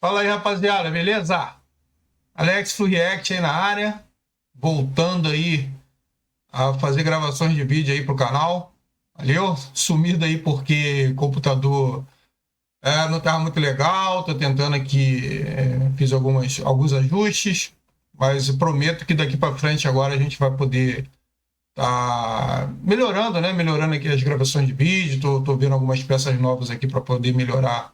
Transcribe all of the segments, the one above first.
Fala aí, rapaziada, beleza? Alex Full React aí na área, voltando aí a fazer gravações de vídeo aí pro canal. Valeu? Sumido aí porque o computador não estava muito legal, tô tentando aqui, fiz alguns ajustes, mas eu prometo que daqui para frente agora a gente vai poder tá melhorando, né? Melhorando aqui as gravações de vídeo, tô vendo algumas peças novas aqui para poder melhorar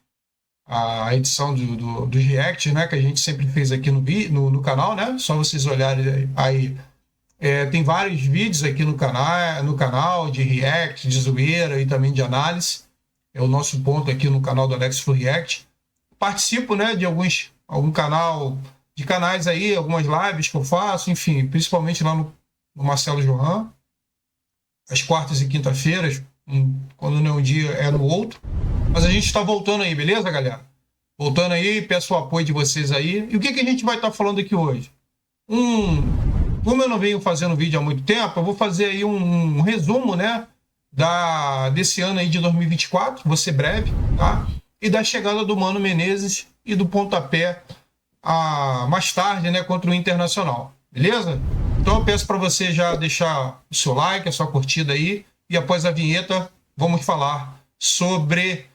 a edição dos reacts, né, que a gente sempre fez aqui no canal, né? Só vocês olharem aí. Tem vários vídeos aqui no canal de react, de zoeira e também de análise. É o nosso ponto aqui no canal do Alex Full React. Participo, né, de de canais aí, algumas lives que eu faço, enfim, principalmente lá no Marcelo Johan, às quartas e quinta-feiras, quando não é um dia, é no outro. Mas a gente está voltando aí, beleza, galera? Voltando aí, peço o apoio de vocês aí. E o que a gente vai estar falando aqui hoje? Como eu não venho fazendo vídeo há muito tempo, eu vou fazer aí um resumo, né? Desse ano aí de 2024, vou ser breve, tá? E da chegada do Mano Menezes e do pontapé mais tarde, né? Contra o Internacional, beleza? Então eu peço para você já deixar o seu like, a sua curtida aí. E após a vinheta, vamos falar sobre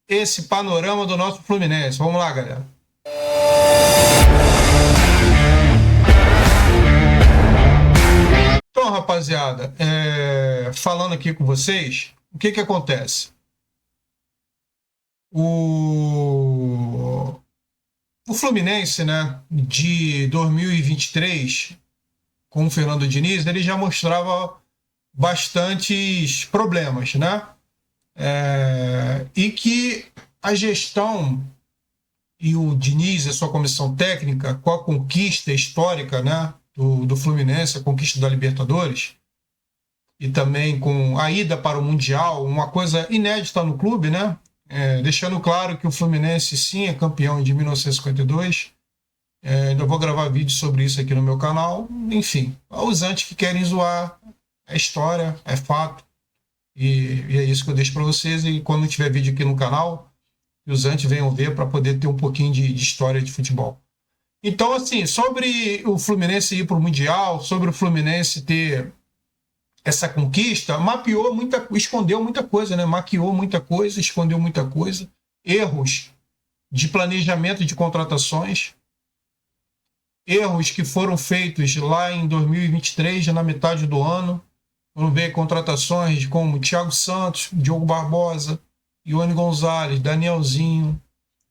esse panorama do nosso Fluminense. Vamos lá, galera. Então, rapaziada, falando aqui com vocês, o que acontece? O Fluminense, né, de 2023, com o Fernando Diniz, ele já mostrava bastantes problemas, né? E que a gestão e o Diniz, a sua comissão técnica, com a conquista histórica, né, do Fluminense, a conquista da Libertadores, e também com a ida para o Mundial, uma coisa inédita no clube, né? Deixando claro que o Fluminense sim é campeão de 1952. Ainda vou gravar vídeo sobre isso aqui no meu canal. Enfim, os antes que querem zoar, é história, é fato. E é isso que eu deixo para vocês. E quando tiver vídeo aqui no canal, os antes venham ver para poder ter um pouquinho de história de futebol. Então, assim, sobre o Fluminense ir para o Mundial, sobre o Fluminense ter essa conquista, escondeu muita coisa, né? Maquiou muita coisa, escondeu muita coisa. Erros de planejamento de contratações, erros que foram feitos lá em 2023, já na metade do ano. Vamos ver contratações como Thiago Santos, Diogo Barbosa, Ione Gonzalez, Danielzinho,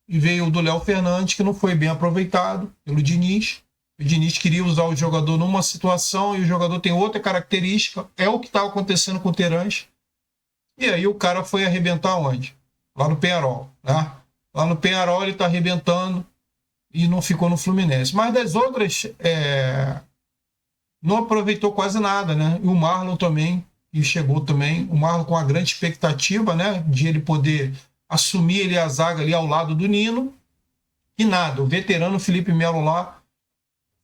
e veio o do Léo Fernandes, que não foi bem aproveitado pelo Diniz. O Diniz queria usar o jogador numa situação e o jogador tem outra característica. É o que estava acontecendo com o Terãs. E aí o cara foi arrebentar onde? Lá no Penharol, né? Lá no Penharol ele está arrebentando e não ficou no Fluminense. Mas das outras, não aproveitou quase nada, né? E o Marlon também, e chegou também, o Marlon com uma grande expectativa, né? De ele poder assumir a zaga ali ao lado do Nino. E nada, o veterano Felipe Melo lá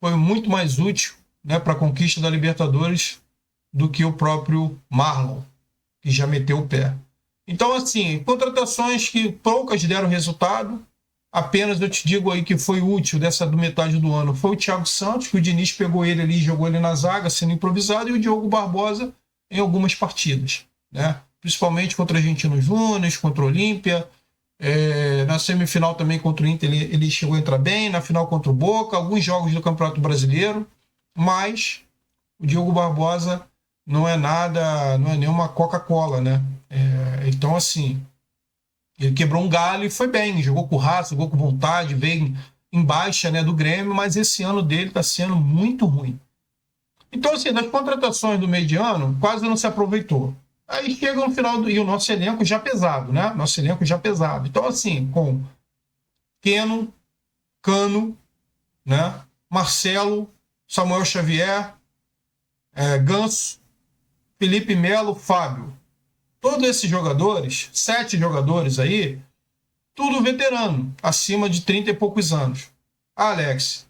foi muito mais útil, né, para a conquista da Libertadores do que o próprio Marlon, que já meteu o pé. Então, assim, contratações que poucas deram resultado. Apenas eu te digo aí que foi útil dessa do metade do ano foi o Thiago Santos, que o Diniz pegou ele ali e jogou ele na zaga, sendo improvisado, e o Diogo Barbosa em algumas partidas, né? Principalmente contra o Argentino Júnior, contra o Olímpia. Na semifinal também contra o Inter ele chegou a entrar bem, na final contra o Boca, alguns jogos do Campeonato Brasileiro, mas o Diogo Barbosa não é nada, não é nenhuma Coca-Cola, né? Então, assim, ele quebrou um galho e foi bem, jogou com raça, jogou com vontade, veio em baixa, né, do Grêmio, mas esse ano dele está sendo muito ruim. Então, assim, das contratações do meio de ano, quase não se aproveitou. Aí chega no final e o nosso elenco já pesado, né? Nosso elenco já pesado. Então, assim, com Keno, Cano, né? Marcelo, Samuel Xavier, Ganso, Felipe Melo, Fábio. Todos esses jogadores, 7 jogadores aí, tudo veterano, acima de 30 e poucos anos. Alex,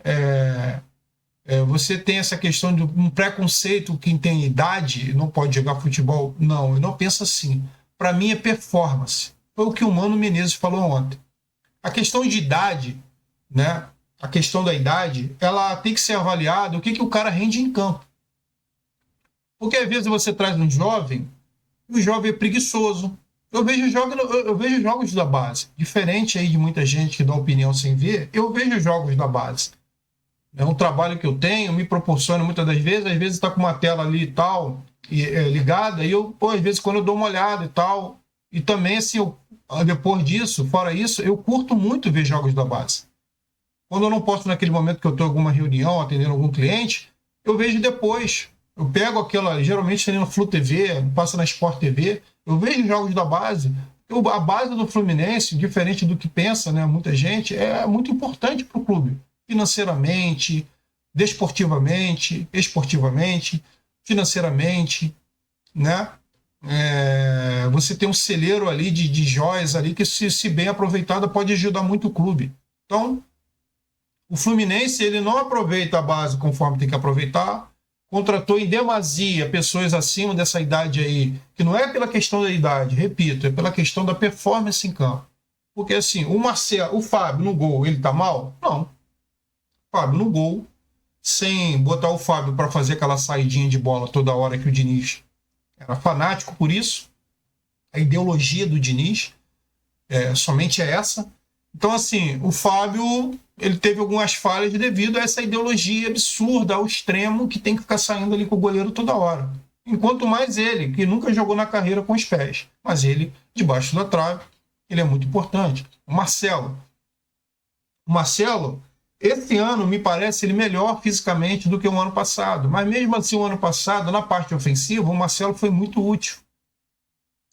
você tem essa questão de um preconceito, quem tem idade não pode jogar futebol? Não, eu não penso assim. Para mim é performance. Foi o que o Mano Menezes falou ontem. A questão de idade né? A questão da idade, ela tem que ser avaliada o que o cara rende em campo. Porque às vezes você traz um jovem, e o jovem é preguiçoso. Eu vejo jogos da base. Diferente aí de muita gente que dá opinião sem ver, eu vejo jogos da base. É um trabalho que eu tenho, me proporciona muitas das vezes, às vezes está com uma tela ali e tal, ligada, e eu, pô, às vezes quando eu dou uma olhada e tal, e também assim, depois disso, fora isso, eu curto muito ver jogos da base. Quando eu não posso naquele momento que eu estou em alguma reunião, atendendo algum cliente, eu vejo depois. Eu pego aquela, geralmente tem no Flu TV, passa na Sport TV, eu vejo jogos da base. A base do Fluminense, diferente do que pensa, né, muita gente, é muito importante para o clube. Financeiramente, desportivamente, esportivamente, financeiramente, né? Você tem um celeiro ali de joias ali que, se bem aproveitada, pode ajudar muito o clube. Então, o Fluminense ele não aproveita a base conforme tem que aproveitar, contratou em demasia pessoas acima dessa idade aí, que não é pela questão da idade, repito, é pela questão da performance em campo. Porque assim, o Fábio no gol, ele tá mal? Não. O Fábio no gol, sem botar o Fábio para fazer aquela saidinha de bola toda hora que o Diniz era fanático por isso, a ideologia do Diniz somente é essa. Então, assim, o Fábio ele teve algumas falhas devido a essa ideologia absurda, ao extremo, que tem que ficar saindo ali com o goleiro toda hora. Enquanto mais ele, que nunca jogou na carreira com os pés, mas ele, debaixo da trave, ele é muito importante. O Marcelo, esse ano me parece ele melhor fisicamente do que o ano passado, mas mesmo assim o ano passado, na parte ofensiva, o Marcelo foi muito útil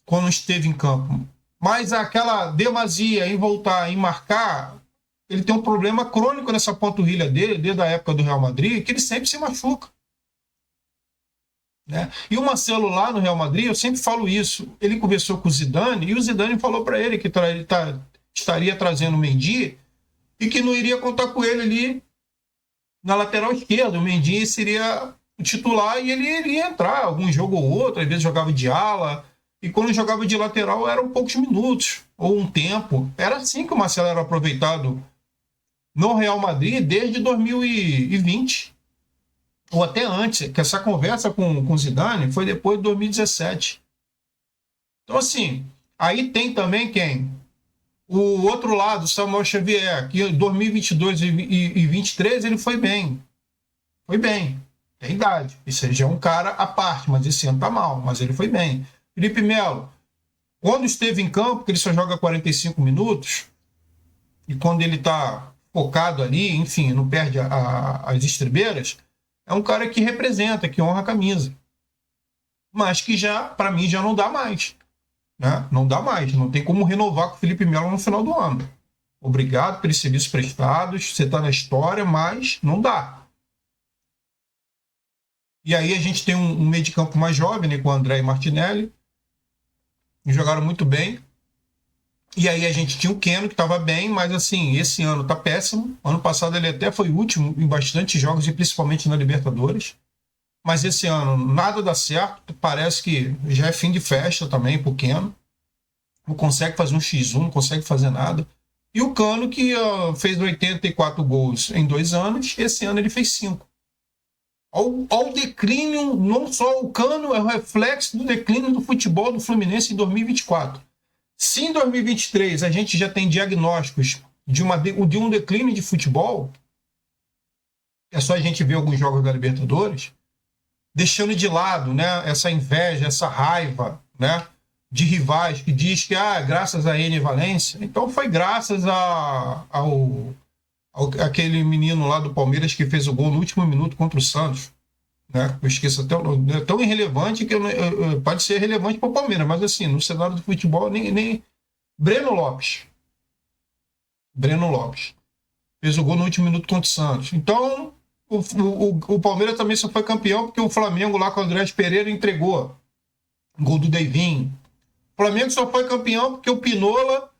quando esteve em campo. Mas aquela demasia em voltar, em marcar, ele tem um problema crônico nessa panturrilha dele, desde a época do Real Madrid, que ele sempre se machuca. Né? E o Marcelo lá no Real Madrid, eu sempre falo isso, ele conversou com o Zidane, e o Zidane falou para ele que estaria trazendo o Mendy, e que não iria contar com ele ali na lateral esquerda. O Mendy seria o titular e ele iria entrar algum jogo ou outro, às vezes jogava de ala, e quando jogava de lateral eram poucos minutos, ou um tempo. Era assim que o Marcelo era aproveitado no Real Madrid desde 2020, ou até antes, que essa conversa com o Zidane foi depois de 2017. Então, assim, aí tem também quem? O outro lado, Samuel Xavier, que em 2022 e 2023 ele foi bem. Foi bem. Tem idade. Isso já é um cara à parte, mas esse ano tá mal, mas ele foi bem. Felipe Melo, quando esteve em campo, que ele só joga 45 minutos, e quando ele tá focado ali, enfim, não perde as estribeiras, é um cara que representa, que honra a camisa. Mas que já, para mim, já não dá mais. Né? Não dá mais. Não tem como renovar com o Felipe Melo no final do ano. Obrigado pelos serviços prestados, você está na história, mas não dá. E aí a gente tem um meio de campo mais jovem, né, com o André e Martinelli, que jogaram muito bem. E aí a gente tinha o Keno, que estava bem, mas assim, esse ano está péssimo. Ano passado ele até foi último em bastante jogos, e principalmente na Libertadores. Mas esse ano nada dá certo, parece que já é fim de festa também pro Keno. Não consegue fazer um X1, não consegue fazer nada. E o Cano, que fez 84 gols em 2 anos, esse ano ele fez 5. Ao declínio, não só o Cano, é o reflexo do declínio do futebol do Fluminense em 2024. Se em 2023 a gente já tem diagnósticos de um declínio de futebol, é só a gente ver alguns jogos da Libertadores, deixando de lado, né, essa inveja, essa raiva, né, de rivais que diz que graças a Ené Valencia. Então foi graças aquele menino lá do Palmeiras que fez o gol no último minuto contra o Santos. Né? Eu esqueço até o nome. É tão irrelevante que pode ser relevante para o Palmeiras, mas assim, no cenário do futebol, nem. Breno Lopes. Breno Lopes. Fez o gol no último minuto contra o Santos. Então, o Palmeiras também só foi campeão porque o Flamengo lá com o Andrés Pereira entregou o gol do Deivinho. O Flamengo só foi campeão porque o Pinola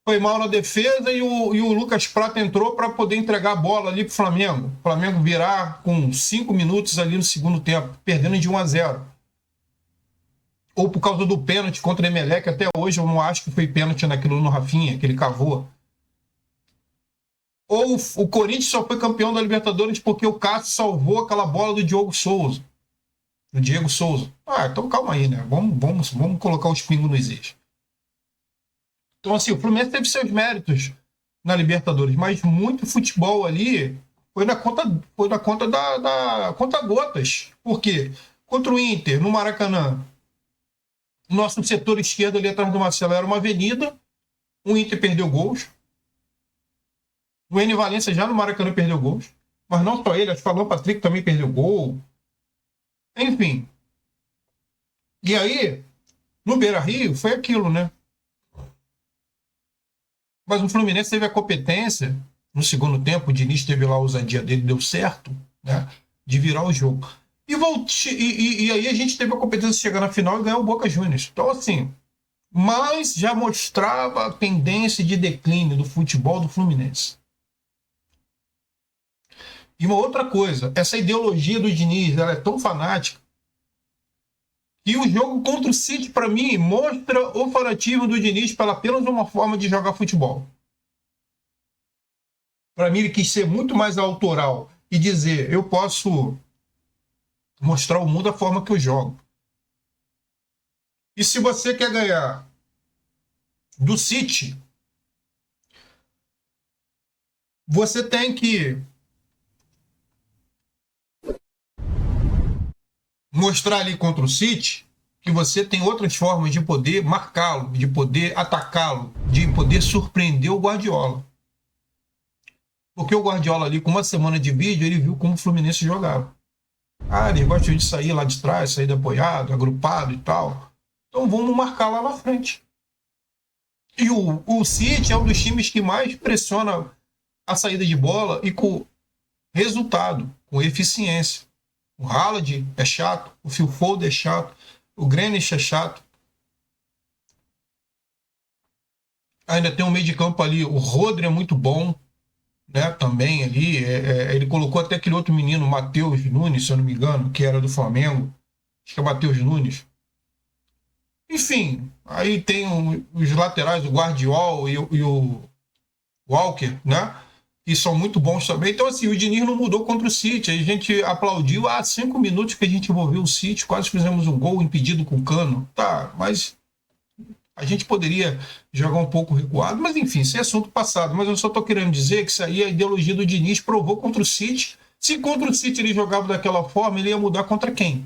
foi mal na defesa e o Lucas Prata entrou para poder entregar a bola ali para o Flamengo. O Flamengo virar com 5 minutos ali no segundo tempo, perdendo de 1-0. Ou por causa do pênalti contra o Emelec, até hoje eu não acho que foi pênalti naquilo no Rafinha, que ele cavou. Ou o Corinthians só foi campeão da Libertadores porque o Cássio salvou aquela bola do Diego Souza. Do Diego Souza. Ah, então calma aí, né? Vamos colocar os pingos nos is. Então, assim, o Fluminense teve seus méritos na Libertadores, mas muito futebol ali foi na conta da conta gotas. Por quê? Contra o Inter, no Maracanã, o nosso setor esquerdo ali atrás do Marcelo era uma avenida, o Inter perdeu gols. O Ené Valencia já no Maracanã perdeu gols. Mas não só ele, acho que o Alan Patrick também perdeu gol. Enfim. E aí, no Beira-Rio, foi aquilo, né? Mas o Fluminense teve a competência, no segundo tempo, o Diniz teve lá a ousadia dele, deu certo, né? De virar o jogo. E aí a gente teve a competência de chegar na final e ganhar o Boca Juniors. Então, assim, mas já mostrava a tendência de declínio do futebol do Fluminense. E uma outra coisa, essa ideologia do Diniz, ela é tão fanática que o jogo contra o City, para mim, mostra o fanatismo do Diniz pela apenas uma forma de jogar futebol. Para mim, ele quis ser muito mais autoral e dizer, eu posso mostrar ao mundo a forma que eu jogo. E se você quer ganhar do City, você tem que mostrar ali contra o City que você tem outras formas de poder marcá-lo, de poder atacá-lo, de poder surpreender o Guardiola. Porque o Guardiola ali, com uma semana de vídeo, ele viu como o Fluminense jogava. Ah, eles gostam de sair lá de trás, sair de apoiado, agrupado e tal. Então vamos marcar lá na frente. E o City é um dos times que mais pressiona a saída de bola e com resultado, com eficiência. O Haaland é chato, o Phil Foden é chato, o Grealish é chato. Ainda tem um meio de campo ali, o Rodri é muito bom, né, também ali. Ele colocou até aquele outro menino, Matheus Nunes, se eu não me engano, que era do Flamengo. Acho que é Matheus Nunes. Enfim, aí tem os laterais, o Guardiola e o Walker, né? Que são muito bons também. Então, assim, o Diniz não mudou contra o City. A gente aplaudiu. 5 minutos que a gente envolveu o City, quase fizemos um gol impedido com o Cano. Tá, mas a gente poderia jogar um pouco recuado. Mas, enfim, isso é assunto passado. Mas eu só estou querendo dizer que isso aí, a ideologia do Diniz provou contra o City. Se contra o City ele jogava daquela forma, ele ia mudar contra quem?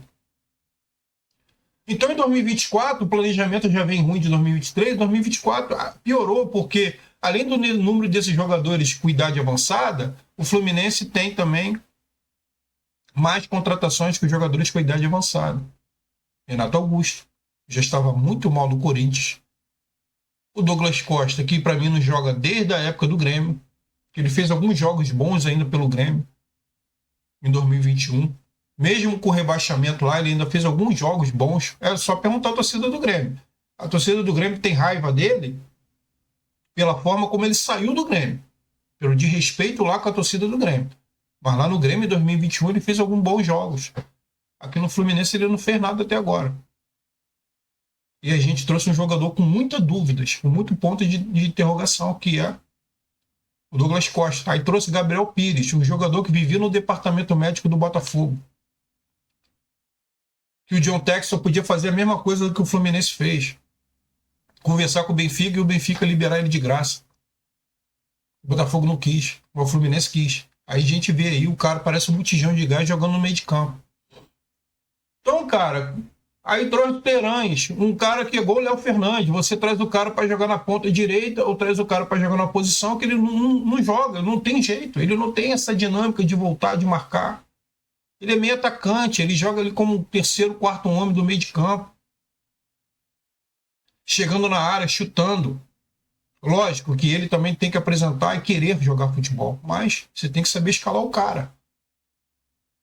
Então, em 2024, o planejamento já vem ruim de 2023. 2024 piorou, porque além do número desses jogadores com idade avançada, o Fluminense tem também mais contratações que os jogadores com idade avançada. Renato Augusto já estava muito mal no Corinthians. O Douglas Costa, que para mim não joga desde a época do Grêmio, que ele fez alguns jogos bons ainda pelo Grêmio em 2021. Mesmo com o rebaixamento lá, ele ainda fez alguns jogos bons. É só perguntar à torcida do Grêmio. A torcida do Grêmio tem raiva dele pela forma como ele saiu do Grêmio. Pelo desrespeito lá com a torcida do Grêmio. Mas lá no Grêmio, em 2021, ele fez alguns bons jogos. Aqui no Fluminense, ele não fez nada até agora. E a gente trouxe um jogador com muitas dúvidas, com muito ponto de interrogação, que é o Douglas Costa. Aí trouxe Gabriel Pires, um jogador que vivia no departamento médico do Botafogo. Que o John Textor podia fazer a mesma coisa do que o Fluminense fez. Conversar com o Benfica e o Benfica liberar ele de graça. O Botafogo não quis, o Fluminense quis. Aí a gente vê aí, o cara parece um botijão de gás jogando no meio de campo. Então, cara, aí trouxe o Terãs, um cara que é igual o Léo Fernandes. Você traz o cara para jogar na ponta direita ou traz o cara para jogar na posição que ele não joga, não tem jeito. Ele não tem essa dinâmica de voltar, de marcar. Ele é meio atacante, ele joga ali como terceiro, quarto homem do meio de campo. Chegando na área, chutando. Lógico que ele também tem que apresentar e querer jogar futebol, mas você tem que saber escalar o cara.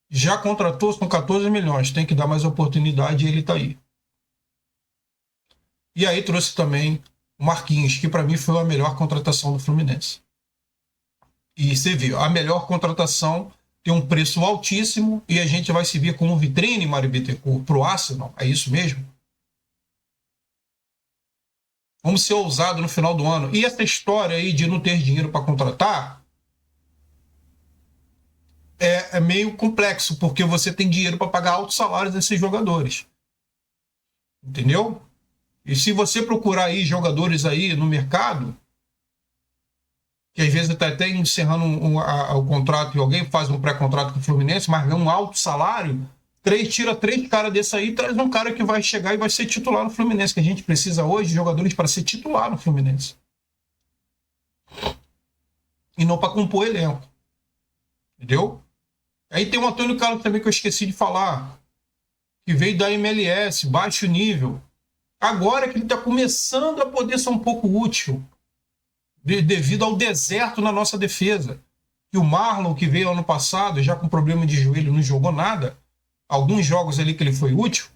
Já contratou, são 14 milhões, tem que dar mais oportunidade e ele está aí. E aí trouxe também o Marquinhos, que para mim foi a melhor contratação do Fluminense. E você viu, a melhor contratação tem um preço altíssimo e a gente vai se ver como vitrine, Mário Bittencourt, para o Arsenal. É isso mesmo? Vamos ser ousados no final do ano. E essa história aí de não ter dinheiro para contratar, é meio complexo, porque você tem dinheiro para pagar altos salários desses jogadores. Entendeu? E se você procurar aí jogadores aí no mercado, que às vezes está até encerrando o contrato e alguém faz um pré-contrato com o Fluminense, mas ganha um alto salário, tira três caras desse aí, traz um cara que vai chegar e vai ser titular no Fluminense, que a gente precisa hoje de jogadores para ser titular no Fluminense. E não para compor elenco. Entendeu? Aí tem o Antônio Carlos também que eu esqueci de falar, que veio da MLS, baixo nível. Agora que ele está começando a poder ser um pouco útil, devido ao deserto na nossa defesa. E o Marlon, que veio ano passado, já com problema de joelho, não jogou nada. Alguns jogos ali que ele foi útil,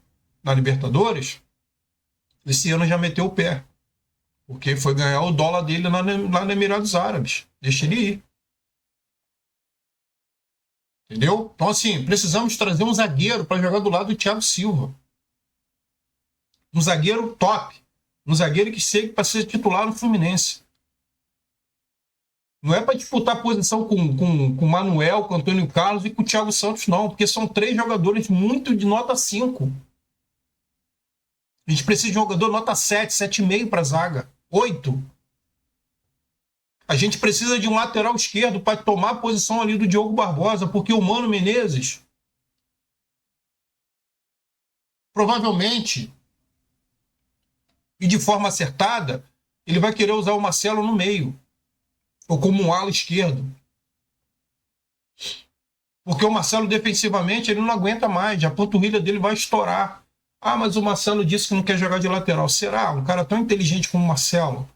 na Libertadores, esse ano já meteu o pé. Porque foi ganhar o dólar dele lá nos Emirados Árabes. Deixa ele ir. Entendeu? Então, assim, precisamos trazer um zagueiro para jogar do lado do Thiago Silva. Um zagueiro top. Um zagueiro que segue para ser titular no Fluminense. Não é para disputar posição com o Manuel, com o Antônio Carlos e com o Thiago Santos, não. Porque são três jogadores muito de nota 5. A gente precisa de jogador nota 7, 7,5 para a zaga. 8. A gente precisa de um lateral esquerdo para tomar a posição ali do Diogo Barbosa, porque o Mano Menezes provavelmente, e de forma acertada, ele vai querer usar o Marcelo no meio, ou como um ala esquerdo. Porque o Marcelo defensivamente ele não aguenta mais, a panturrilha dele vai estourar. Ah, mas o Marcelo disse que não quer jogar de lateral. Será? Um cara tão inteligente como o Marcelo,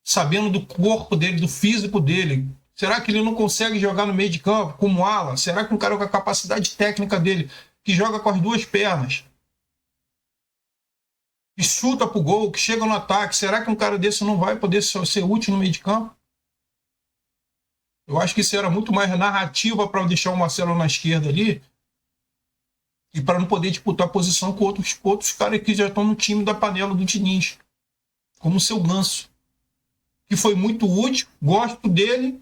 sabendo do corpo dele, do físico dele, será que ele não consegue jogar no meio de campo como ala? Será que um cara com a capacidade técnica dele, que joga com as duas pernas, que chuta pro gol, que chega no ataque, será que um cara desse não vai poder ser útil no meio de campo? Eu acho que isso era muito mais narrativa para deixar o Marcelo na esquerda ali e para não poder disputar posição com outros caras que já estão no time da panela do Diniz, como o seu Ganso, que foi muito útil, gosto dele,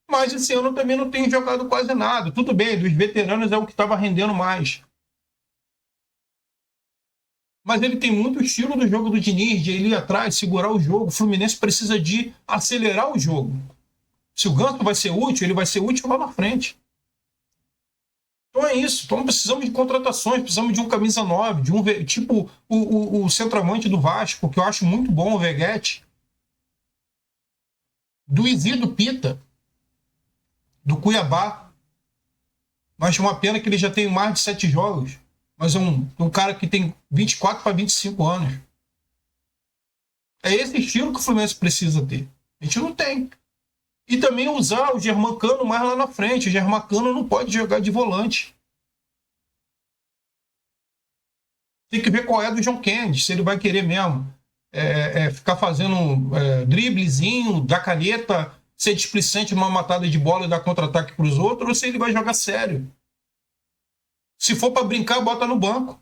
mas esse ano também não tem jogado quase nada. Tudo bem, dos veteranos é o que estava rendendo mais. Mas ele tem muito estilo do jogo do Diniz, de ele ir atrás, segurar o jogo. O Fluminense precisa de acelerar o jogo. Se o Ganso vai ser útil, ele vai ser útil lá na frente. Então é isso. Então precisamos de contratações, precisamos de um camisa 9, de um tipo o centroavante do Vasco, que eu acho muito bom, o Veguete. Do Isidro Pita, do Cuiabá. Mas uma pena que ele já tem mais de 7 jogos. Mas é um cara que tem 24 para 25 anos. É esse estilo que o Fluminense precisa ter. A gente não tem. E também usar o Germancano mais lá na frente. O Germancano não pode jogar de volante. Tem que ver qual é do João Kennedy, se ele vai querer mesmo ficar fazendo driblezinho, dar caneta, ser displicente numa matada de bola e dar contra-ataque para os outros, ou se ele vai jogar sério. Se for para brincar, bota no banco.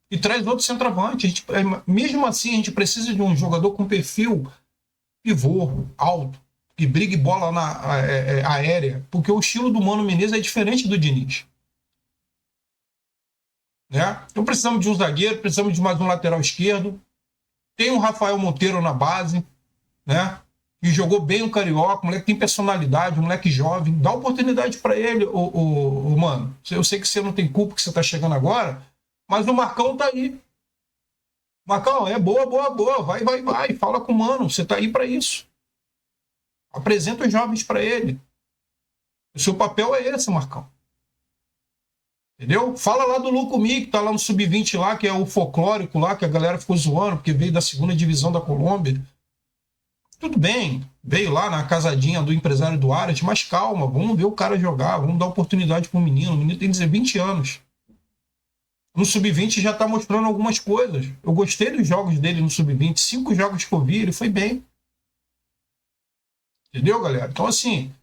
E traz outro centroavante. Mesmo assim, a gente precisa de um jogador com perfil pivô, alto, que brigue bola aérea. Porque o estilo do Mano Menezes é diferente do Diniz. Né? Então precisamos de um zagueiro, precisamos de mais um lateral esquerdo. Tem o Rafael Monteiro na base, né? E jogou bem o Carioca, o moleque tem personalidade, um moleque jovem. Dá oportunidade para ele, mano. Eu sei que você não tem culpa que você tá chegando agora, mas o Marcão tá aí. Marcão, é boa. Vai. Fala com o mano, você tá aí para isso. Apresenta os jovens para ele. O seu papel é esse, Marcão. Entendeu? Fala lá do Lucumi, que tá lá no Sub-20 lá, que é o folclórico lá, que a galera ficou zoando, porque veio da segunda divisão da Colômbia. Tudo bem, veio lá na casadinha do empresário do Aras, mas calma, vamos ver o cara jogar, vamos dar oportunidade pro menino. O menino tem 20 anos. No Sub-20 já tá mostrando algumas coisas. Eu gostei dos jogos dele no Sub-20, 5 jogos que eu vi, ele foi bem. Entendeu, galera? Então, assim,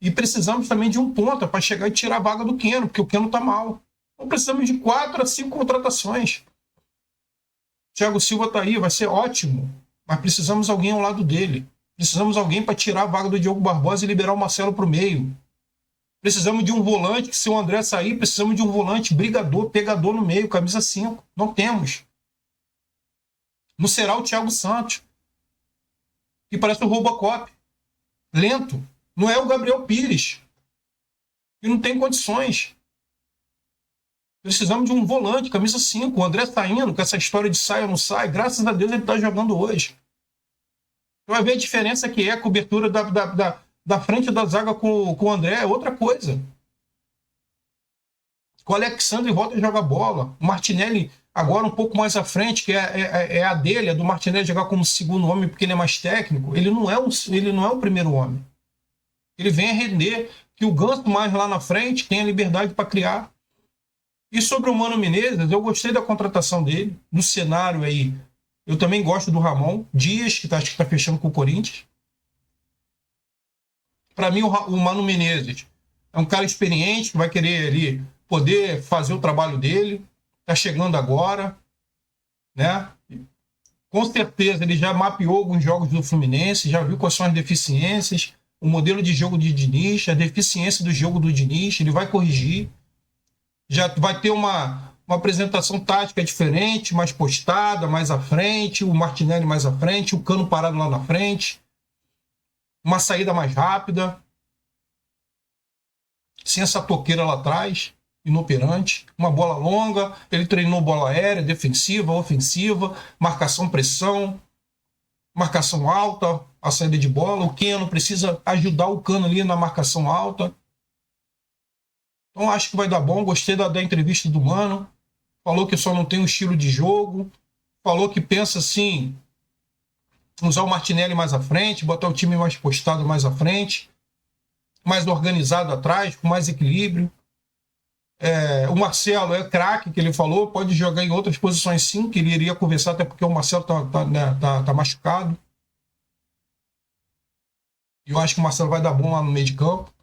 e precisamos também de um ponta para chegar e tirar a vaga do Keno, porque o Keno tá mal. Então precisamos de 4 a 5 contratações. Thiago Silva tá aí, vai ser ótimo, mas precisamos de alguém ao lado dele. Precisamos de alguém para tirar a vaga do Diogo Barbosa e liberar o Marcelo para o meio. Precisamos de um volante que, se o André sair, precisamos de um volante brigador, pegador no meio, camisa 5. Não temos. Não será o Thiago Santos, que parece o Robocop. Lento. Não é o Gabriel Pires, que não tem condições. Precisamos de um volante, camisa 5. O André saindo, com essa história de sai ou não sai, graças a Deus ele está jogando hoje. Você vai ver a diferença que é a cobertura da frente da zaga com o André, é outra coisa. Com o Alexandre volta a jogar bola. O Martinelli agora um pouco mais à frente, que é a dele, é do Martinelli jogar como segundo homem porque ele é mais técnico. Ele não é o primeiro homem. Ele vem a render, que o Ganso mais lá na frente tem a liberdade para criar. E sobre o Mano Menezes, eu gostei da contratação dele, no cenário aí. Eu também gosto do Ramon Dias, que está fechando com o Corinthians. Para mim, o Mano Menezes é um cara experiente, que vai querer ali poder fazer o trabalho dele. Está chegando agora, né? Com certeza ele já mapeou alguns jogos do Fluminense, já viu quais são as deficiências, o modelo de jogo de Diniz, a deficiência do jogo do Diniz, ele vai corrigir. Já vai ter uma apresentação tática diferente, mais postada, mais à frente, o Martinelli mais à frente, o Cano parado lá na frente, uma saída mais rápida, sem essa toqueira lá atrás, inoperante, uma bola longa, ele treinou bola aérea, defensiva, ofensiva, marcação-pressão, marcação alta, a saída de bola, o Keno precisa ajudar o Cano ali na marcação alta. Então acho que vai dar bom, gostei da entrevista do Mano, falou que só não tem um estilo de jogo, falou que pensa assim, usar o Martinelli mais à frente, botar o time mais postado mais à frente, mais organizado atrás, com mais equilíbrio. O Marcelo é craque, que ele falou, pode jogar em outras posições sim, que ele iria conversar, até porque o Marcelo tá machucado. E eu acho que o Marcelo vai dar bom lá no meio de campo.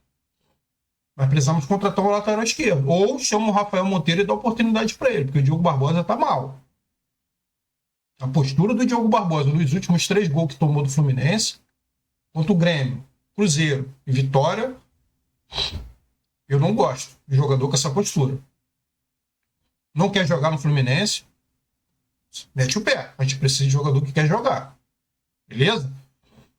Mas precisamos contratar um lateral esquerdo. Ou chama o Rafael Monteiro e dá oportunidade para ele, porque o Diogo Barbosa tá mal. A postura do Diogo Barbosa nos últimos 3 gols que tomou do Fluminense, contra o Grêmio, Cruzeiro e Vitória, eu não gosto de jogador com essa postura. Não quer jogar no Fluminense, mete o pé. A gente precisa de jogador que quer jogar. Beleza?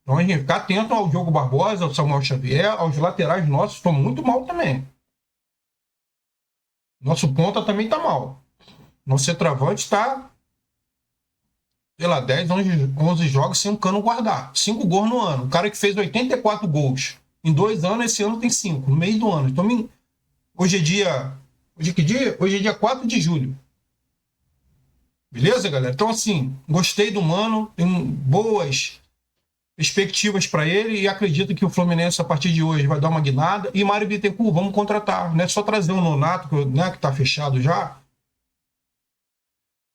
Então a gente ficar atento ao Diogo Barbosa, ao Samuel Xavier, aos laterais nossos, estão muito mal também. Nosso ponta também está mal. Nosso centroavante está, sei lá, 10, 11 jogos sem um Cano guardar. 5 gols no ano. O cara que fez 84 gols em 2 anos, esse ano tem 5, no meio do ano. Então, hoje é dia... Hoje é que dia? Hoje é dia 4 de julho. Beleza, galera? Então, assim, gostei do Mano, tem boas perspectivas para ele e acredito que o Fluminense, a partir de hoje, vai dar uma guinada. E Mário Bittencourt, vamos contratar. Não é só trazer o Nonato, né, que está fechado já,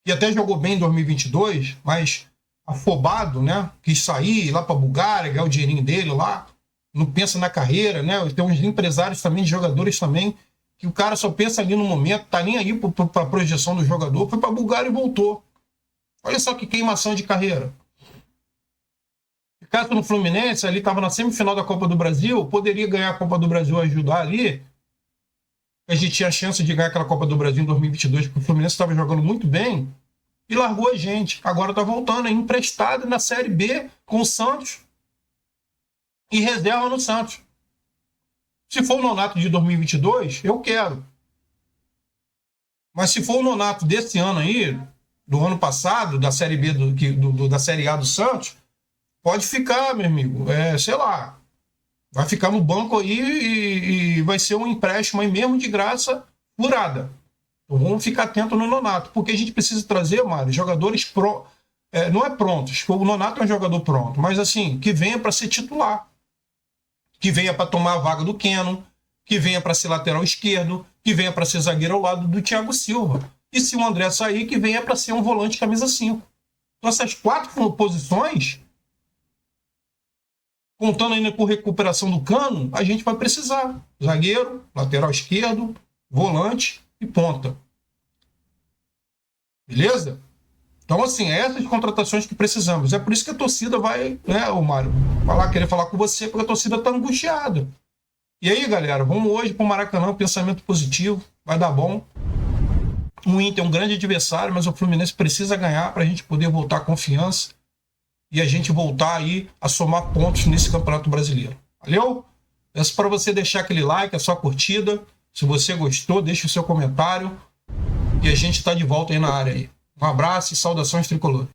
e até jogou bem em 2022, mas afobado, né? Quis sair lá para a Bulgária, ganhar o dinheirinho dele lá, não pensa na carreira, né? Tem uns empresários também, jogadores também, que o cara só pensa ali no momento, tá nem aí para a projeção do jogador, foi para a Bulgária e voltou. Olha só que queimação de carreira. Ficasse no Fluminense, ali estava na semifinal da Copa do Brasil, poderia ganhar a Copa do Brasil, ajudar ali. A gente tinha a chance de ganhar aquela Copa do Brasil em 2022, porque o Fluminense estava jogando muito bem, e largou a gente. Agora está voltando, é emprestado na Série B com o Santos e reserva no Santos. Se for o Nonato de 2022, eu quero. Mas se for o Nonato desse ano aí, do ano passado, da Série B, da Série A do Santos, pode ficar, meu amigo, sei lá, vai ficar no banco aí e vai ser um empréstimo aí mesmo de graça, furada. Então vamos ficar atento no Nonato, porque a gente precisa trazer, Mário, jogadores não é prontos, porque o Nonato é um jogador pronto, mas assim, que venha para ser titular, que venha para tomar a vaga do Keno, que venha para ser lateral esquerdo, que venha para ser zagueiro ao lado do Thiago Silva. E se o André sair, que venha para ser um volante camisa 5. Então essas 4 posições, contando ainda com recuperação do Cano, a gente vai precisar. Zagueiro, lateral esquerdo, volante e ponta. Beleza? Então, assim, essas contratações que precisamos. É por isso que a torcida vai, né, o Mário, querer falar com você, porque a torcida está angustiada. E aí, galera, vamos hoje para o Maracanã, pensamento positivo, vai dar bom. O Inter é um grande adversário, mas o Fluminense precisa ganhar para a gente poder voltar à confiança e a gente voltar aí a somar pontos nesse Campeonato Brasileiro. Valeu? Peço para você deixar aquele like, a sua curtida. Se você gostou, deixe o seu comentário. E a gente está de volta aí na área aí. Um abraço e saudações tricolor.